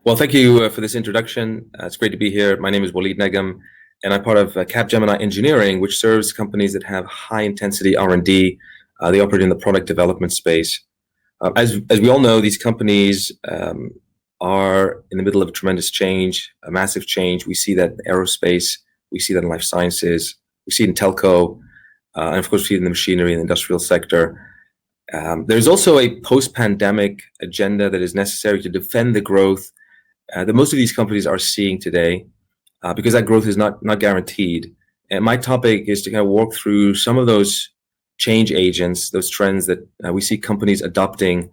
Well, thank you for this introduction. It's great to be here. My name is Walid Negm, and I'm part of Capgemini Engineering, which serves companies that have high-intensity R&D. They operate in the product development space. As we all know, these companies are in the middle of a tremendous change, a massive change. We see that in aerospace, we see that in life sciences, we see it in telco, and of course, we see it in the machinery and industrial sector. There's also a post-pandemic agenda that is necessary to defend the growth that most of these companies are seeing today, because that growth is not guaranteed. And my topic is to kind of walk through some of those change agents, those trends that we see companies adopting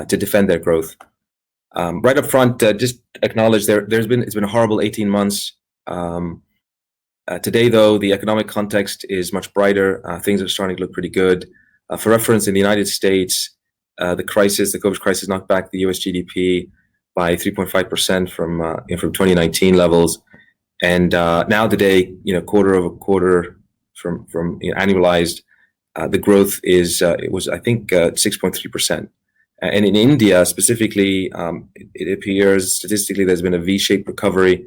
to defend their growth. Right up front, just acknowledge it's been a horrible 18 months. Today, though, the economic context is much brighter. Things are starting to look pretty good. For reference, in the United States, the COVID crisis, knocked back the U.S. GDP by 3.5% from 2019 levels, and now today, quarter over quarter from annualized, the growth is it was, I think, 6.3%. And in India specifically, it appears statistically there's been a V-shaped recovery.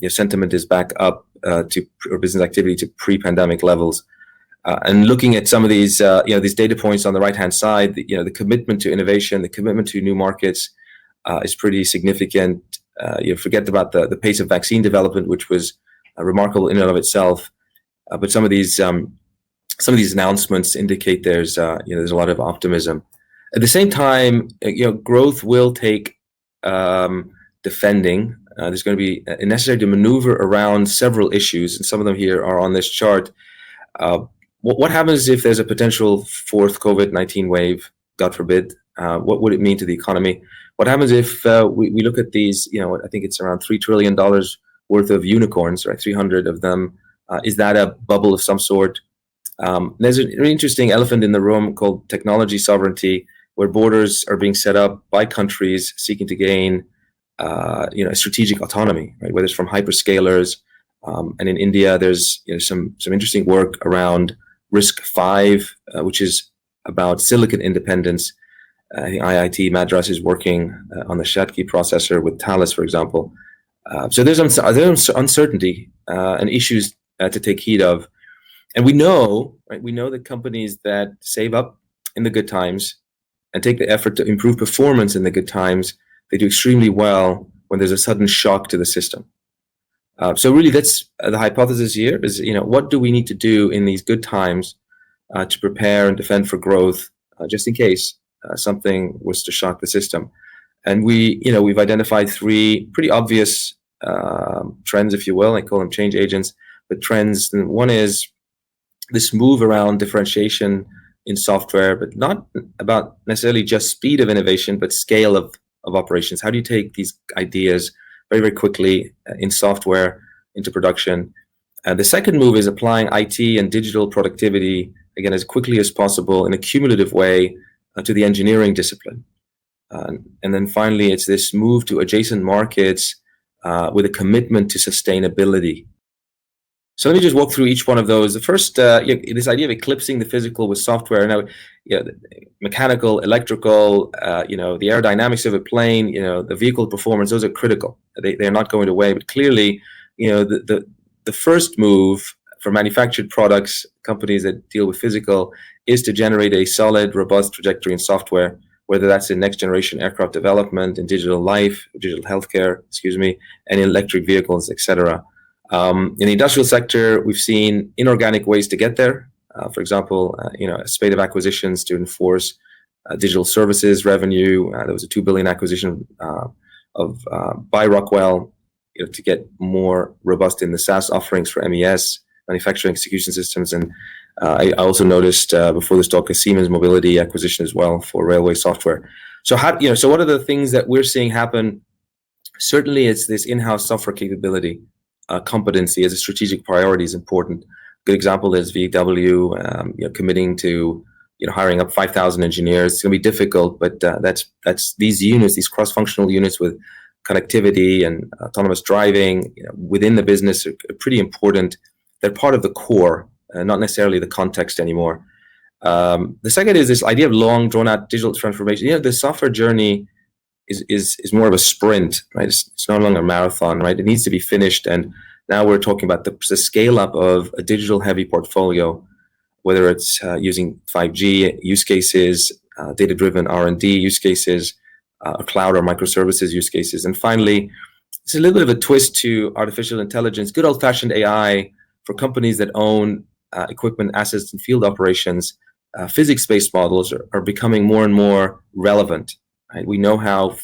Sentiment is back up to business activity to pre-pandemic levels. And looking at some of these these data points on the right-hand side, the commitment to innovation, the commitment to new markets is pretty significant. You forget about the pace of vaccine development, which was remarkable in and of itself. But some of these announcements indicate there's a lot of optimism. At the same time, growth will take defending. There's going to be necessary to maneuver around several issues, and some of them here are on this chart. What happens if there's a potential fourth COVID-19 wave, God forbid? What would it mean to the economy? What happens if we look at these, I think it's around $3 trillion worth of unicorns, right? 300 of them. Is that a bubble of some sort? There's an really interesting elephant in the room called technology sovereignty, where borders are being set up by countries seeking to gain strategic autonomy, right? Whether it's from hyperscalers, and in India, there's some interesting work around RISC-V, which is about silicon independence. I think IIT Madras is working on the Schottky processor with Thales, for example. So there's uncertainty and issues to take heed of. And we know, right? We know that companies that save up in the good times and take the effort to improve performance in the good times, they do extremely well when there's a sudden shock to the system. So really, that's the hypothesis here is, what do we need to do in these good times to prepare and defend for growth, just in case something was to shock the system. And we've identified three pretty obvious trends, if you will. I call them change agents, but trends. And one is this move around differentiation in software, but not about necessarily just speed of innovation, but scale of operations. How do you take these ideas very, very quickly in software into production? The second move is applying IT and digital productivity, again, as quickly as possible in a cumulative way to the engineering discipline. And then finally, it's this move to adjacent markets with a commitment to sustainability. So let me just walk through each one of those. The first, this idea of eclipsing the physical with software. Now, mechanical, electrical, the aerodynamics of a plane, the vehicle performance, those are critical. They're not going away. But clearly, the first move for manufactured products, companies that deal with physical, is to generate a solid, robust trajectory in software, whether that's in next generation aircraft development, in digital healthcare, and in electric vehicles, etc. In the industrial sector, we've seen inorganic ways to get there. For example, a spate of acquisitions to enforce digital services revenue. There was a $2 billion acquisition by Rockwell, to get more robust in the SaaS offerings for MES, manufacturing execution systems. And I also noticed before this talk a Siemens Mobility acquisition as well for railway software. So so what are the things that we're seeing happen? Certainly, it's this in-house software capability. Competency as a strategic priority is important. Good example is VW committing to hiring up 5,000 engineers. It's going to be difficult, but that's these units, these cross-functional units with connectivity and autonomous driving within the business are pretty important. They're part of the core, not necessarily the context anymore. The second is this idea of long, drawn-out digital transformation. The software journey is more of a sprint, right? It's no longer a marathon, right? It needs to be finished, and now we're talking about the scale up of a digital heavy portfolio, whether it's using 5G use cases, data driven R&D use cases, cloud or microservices use cases, and finally, it's a little bit of a twist to artificial intelligence, good old fashioned AI for companies that own equipment, assets, and field operations. Physics-based models are becoming more and more relevant. Right? We know how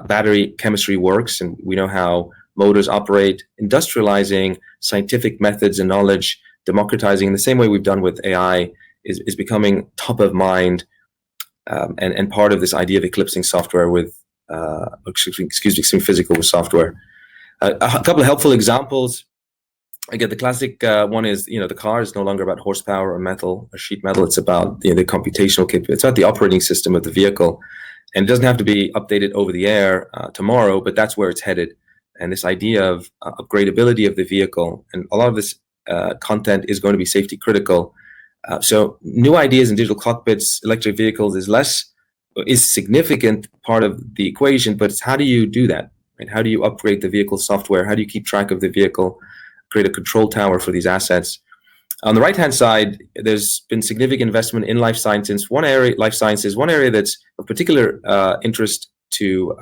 battery chemistry works, and we know how motors operate. Industrializing scientific methods and knowledge, democratizing in the same way we've done with AI, is becoming top of mind, and part of this idea of eclipsing software with, physical with software. A couple of helpful examples. Again, the classic one is, the car is no longer about horsepower or metal or sheet metal. It's about the computational capability. It's about the operating system of the vehicle. And it doesn't have to be updated over the air tomorrow, but that's where it's headed. And this idea of upgradability of the vehicle, and a lot of this content is going to be safety critical. So new ideas in digital cockpits, electric vehicles is significant part of the equation, but it's how do you do that? Right? How do you upgrade the vehicle software? How do you keep track of the vehicle, create a control tower for these assets? On the right-hand side, there's been significant investment in life sciences. One area that's of particular interest to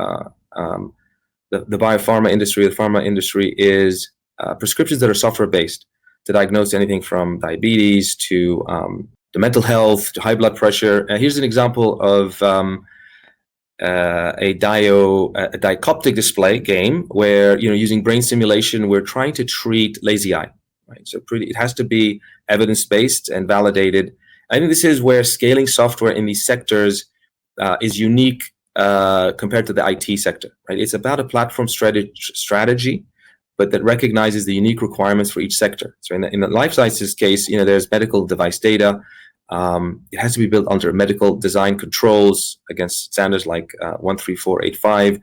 the biopharma industry, the pharma industry, is prescriptions that are software-based to diagnose anything from diabetes to mental health to high blood pressure. Here's an example of a dioptic display game where, using brain simulation, we're trying to treat lazy eye. Right? So it has to be evidence-based and validated. I think this is where scaling software in these sectors is unique compared to the IT sector. Right? It's about a platform strategy, but that recognizes the unique requirements for each sector. So in the life sciences case, there's medical device data. It has to be built under medical design controls against standards like 13485.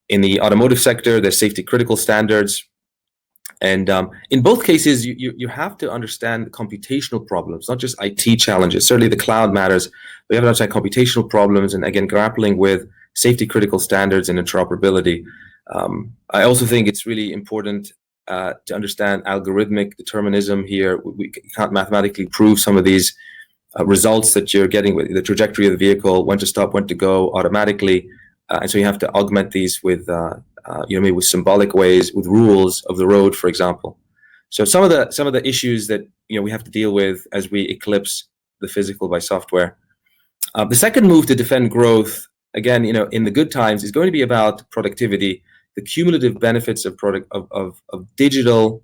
In the automotive sector, there's safety critical standards. And in both cases, you have to understand computational problems, not just IT challenges. Certainly the cloud matters, but you have to understand computational problems, and again, grappling with safety critical standards and interoperability. I also think it's really important to understand algorithmic determinism here. We can't mathematically prove some of these results that you're getting with the trajectory of the vehicle, when to stop, when to go automatically. And so you have to augment these with maybe with symbolic ways, with rules of the road, for example. So some of the issues that we have to deal with as we eclipse the physical by software. The second move to defend growth, again, in the good times, is going to be about productivity, the cumulative benefits of digital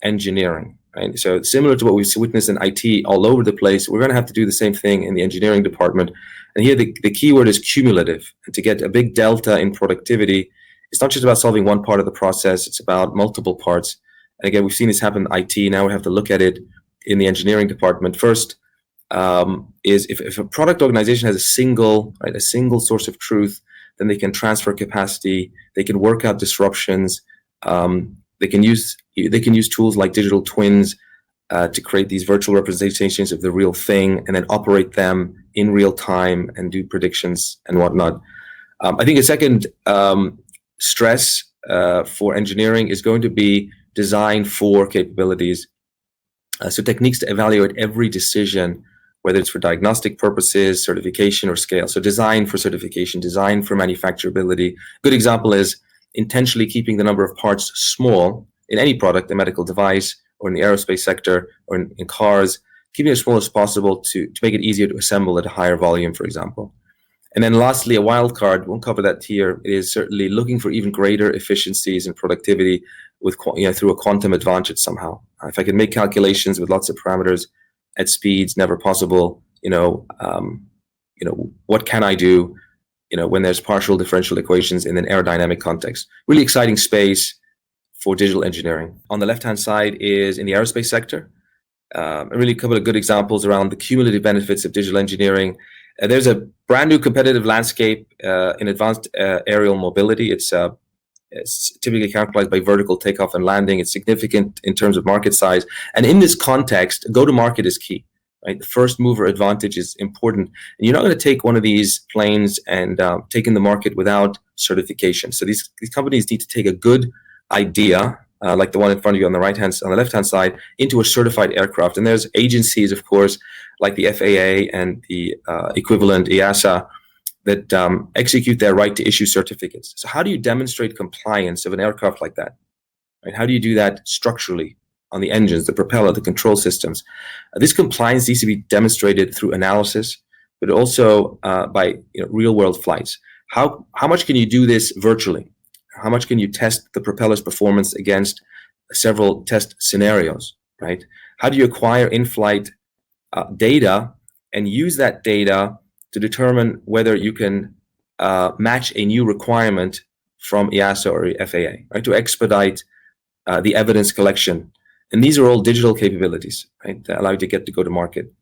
engineering. Right? So similar to what we've witnessed in IT all over the place, we're going to have to do the same thing in the engineering department. And here the key word is cumulative. And to get a big delta in productivity, it's not just about solving one part of the process, it's about multiple parts. And again, we've seen this happen in IT. Now we have to look at it in the engineering department. First, is if a product organization has a single source of truth, then they can transfer capacity, they can work out disruptions, they can use tools like digital twins to create these virtual representations of the real thing, and then operate them in real time and do predictions and whatnot. I think a second stress for engineering is going to be design for capabilities. So techniques to evaluate every decision, whether it's for diagnostic purposes, certification, or scale. So design for certification, design for manufacturability. Good example is intentionally keeping the number of parts small in any product, a medical device, or in the aerospace sector, or in cars, keeping it as small as possible to make it easier to assemble at a higher volume, for example. And then lastly, a wild card, won't cover that here, is certainly looking for even greater efficiencies and productivity with through a quantum advantage somehow. If I can make calculations with lots of parameters at speeds never possible, what can I do, when there's partial differential equations in an aerodynamic context? Really exciting space for digital engineering. On the left-hand side is in the aerospace sector. Really a couple of good examples around the cumulative benefits of digital engineering. There's a brand new competitive landscape in advanced aerial mobility. It's typically characterized by vertical takeoff and landing. It's significant in terms of market size. And in this context, go-to-market is key. right? The first mover advantage is important. And you're not going to take one of these planes and take in the market without certification. So these companies need to take a good idea, like the one in front of you on the left-hand side, into a certified aircraft. And there's agencies, of course, like the FAA and the equivalent EASA, that execute their right to issue certificates. So how do you demonstrate compliance of an aircraft like that? Right? How do you do that structurally on the engines, the propeller, the control systems? This compliance needs to be demonstrated through analysis, but also by real-world flights. How much can you do this virtually? How much can you test the propeller's performance against several test scenarios, right? How do you acquire in-flight data and use that data to determine whether you can match a new requirement from EASA or FAA, right? To expedite the evidence collection. And these are all digital capabilities, right? That allow you to go to market.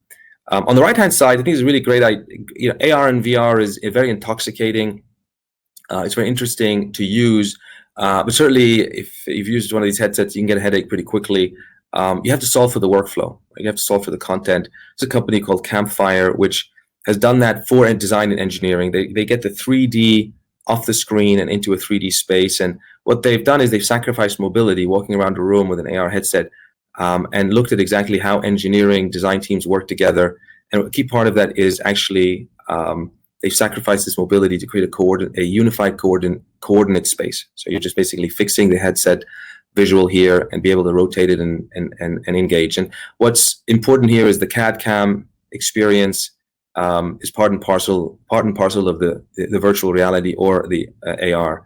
On the right-hand side, I think it's a really great idea. AR and VR is very intoxicating. It's very interesting to use, but certainly if you've used one of these headsets, you can get a headache pretty quickly. You have to solve for the workflow. Right? You have to solve for the content. There's a company called Campfire, which has done that for design and engineering. They get the 3D off the screen and into a 3D space. And what they've done is they've sacrificed mobility, walking around a room with an AR headset, and looked at exactly how engineering design teams work together. And a key part of that is actually they've sacrificed this mobility to create a unified coordinate space. So you're just basically fixing the headset visual here and be able to rotate it and engage. And what's important here is the CAD/CAM experience is part and parcel of the virtual reality or the AR.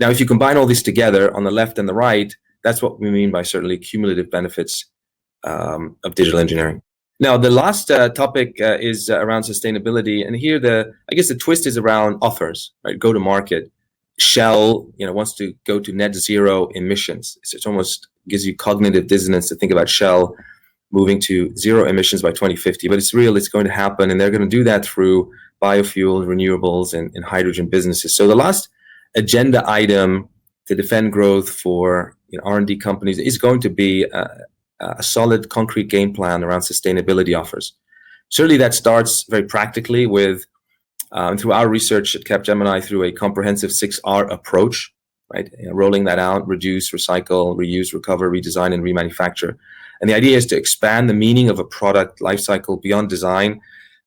Now, if you combine all this together on the left and the right, that's what we mean by certainly cumulative benefits of digital engineering. Now, the last topic is around sustainability, and here I guess the twist is around offers, right? Go to market. Shell, wants to go to net zero emissions. So it almost gives you cognitive dissonance to think about Shell moving to zero emissions by 2050, but it's real. It's going to happen, and they're going to do that through biofuel, renewables, and hydrogen businesses. So the last agenda item to defend growth for R&D companies is going to be a solid, concrete game plan around sustainability offers. Certainly, that starts very practically with through our research at Capgemini, through a comprehensive 6R approach, right? Rolling that out: reduce, recycle, reuse, recover, redesign, and remanufacture. And the idea is to expand the meaning of a product lifecycle beyond design,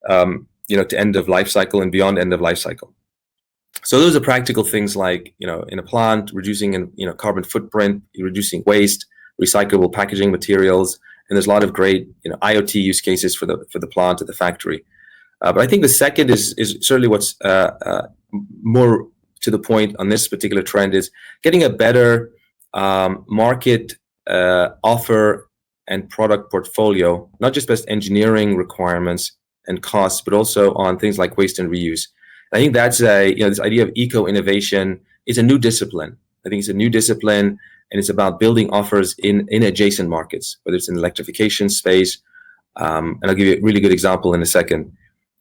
to end of life cycle and beyond end of life cycle. So those are practical things like, in a plant, reducing carbon footprint, reducing waste, recyclable packaging materials, and there's a lot of great IoT use cases for the plant or the factory. But I think the second is certainly what's more to the point on this particular trend is getting a better market offer and product portfolio, not just best engineering requirements and costs, but also on things like waste and reuse. I think that's this idea of eco-innovation is a new discipline. I think it's a new discipline, and it's about building offers in adjacent markets, whether it's in the electrification space. And I'll give you a really good example in a second.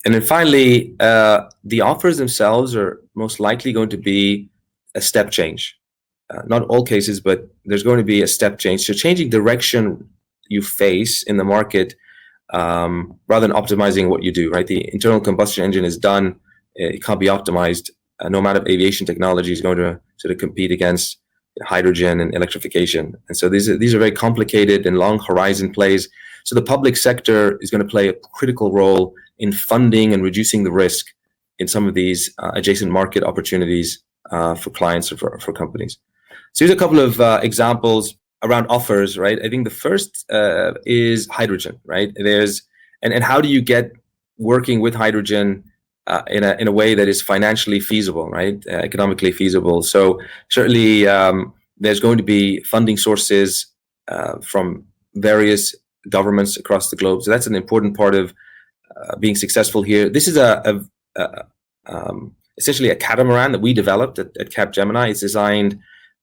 And then finally, the offers themselves are most likely going to be a step change. Not all cases, but there's going to be a step change. So changing direction you face in the market rather than optimizing what you do, right? The internal combustion engine is done. It can't be optimized. No amount of aviation technology is going to sort of compete against hydrogen and electrification. And so these are very complicated and long horizon plays. So the public sector is going to play a critical role in funding and reducing the risk in some of these adjacent market opportunities for clients or for companies. So here's a couple of examples around offers, right? I think the first is hydrogen, right? And how do you get working with hydrogen in a way that is financially feasible, right? Economically feasible. So certainly there's going to be funding sources from various governments across the globe. So that's an important part of being successful here. This is essentially a catamaran that we developed at Capgemini. It's designed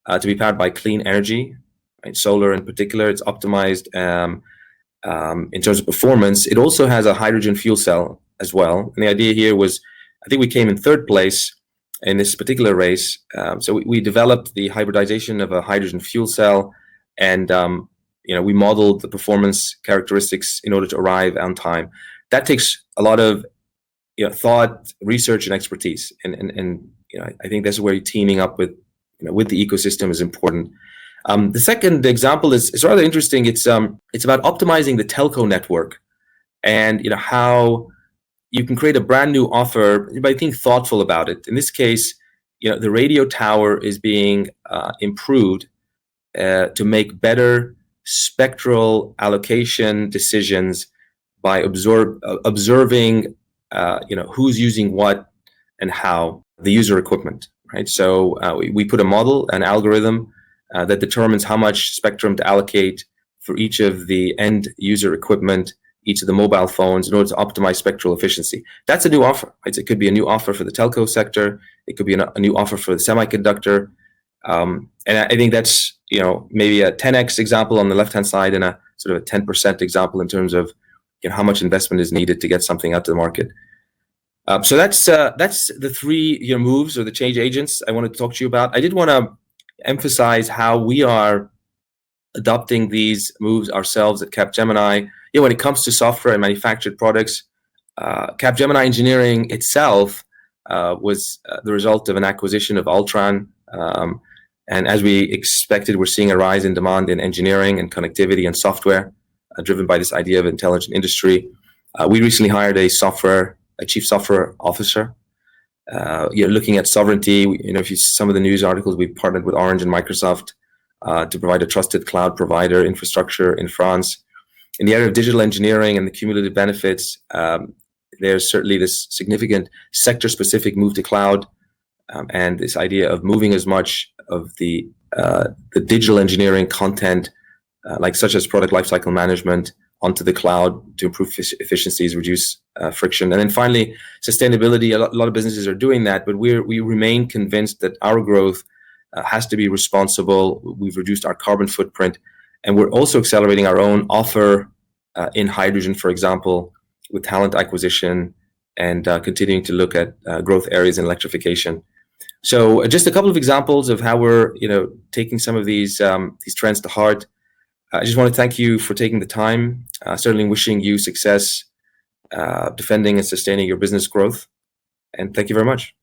to be powered by clean energy, right? Solar in particular. It's optimized in terms of performance. It also has a hydrogen fuel cell as well. And the idea here was, I think we came in third place in this particular race. So we developed the hybridization of a hydrogen fuel cell, and we modeled the performance characteristics in order to arrive on time. That takes a lot of thought, research, and expertise. And I think that's where teaming up with the ecosystem is important. The second example is rather interesting. It's about optimizing the telco network, and how you can create a brand new offer by being thoughtful about it. In this case, the radio tower is being improved to make better spectral allocation decisions by observing who's using what and how, the user equipment, right? So we put a model, an algorithm that determines how much spectrum to allocate for each of the end user equipment, each of the mobile phones, in order to optimize spectral efficiency. That's a new offer, right? It could be a new offer for the telco sector. It could be a new offer for the semiconductor. And I think that's maybe a 10x example on the left-hand side, and a sort of a 10% example in terms of how much investment is needed to get something out to the market. So that's the three moves or the change agents I wanted to talk to you about. I did want to emphasize how we are adopting these moves ourselves at Capgemini. When it comes to software and manufactured products, Capgemini Engineering itself was the result of an acquisition of Altran. And as we expected, we're seeing a rise in demand in engineering and connectivity and software, driven by this idea of intelligent industry. We recently hired a chief software officer. Looking at sovereignty, if you see some of the news articles, we've partnered with Orange and Microsoft to provide a trusted cloud provider infrastructure in France. In the area of digital engineering and the cumulative benefits, there's certainly this significant sector-specific move to cloud, and this idea of moving as much of the digital engineering content, such as product lifecycle management, onto the cloud to improve efficiencies, reduce friction. And then finally, sustainability. A lot of businesses are doing that, but we remain convinced that our growth has to be responsible. We've reduced our carbon footprint, and we're also accelerating our own offer in hydrogen, for example, with talent acquisition, and continuing to look at growth areas in electrification. So just a couple of examples of how we're taking some of these trends to heart. I just want to thank you for taking the time. Certainly wishing you success defending and sustaining your business growth. And thank you very much.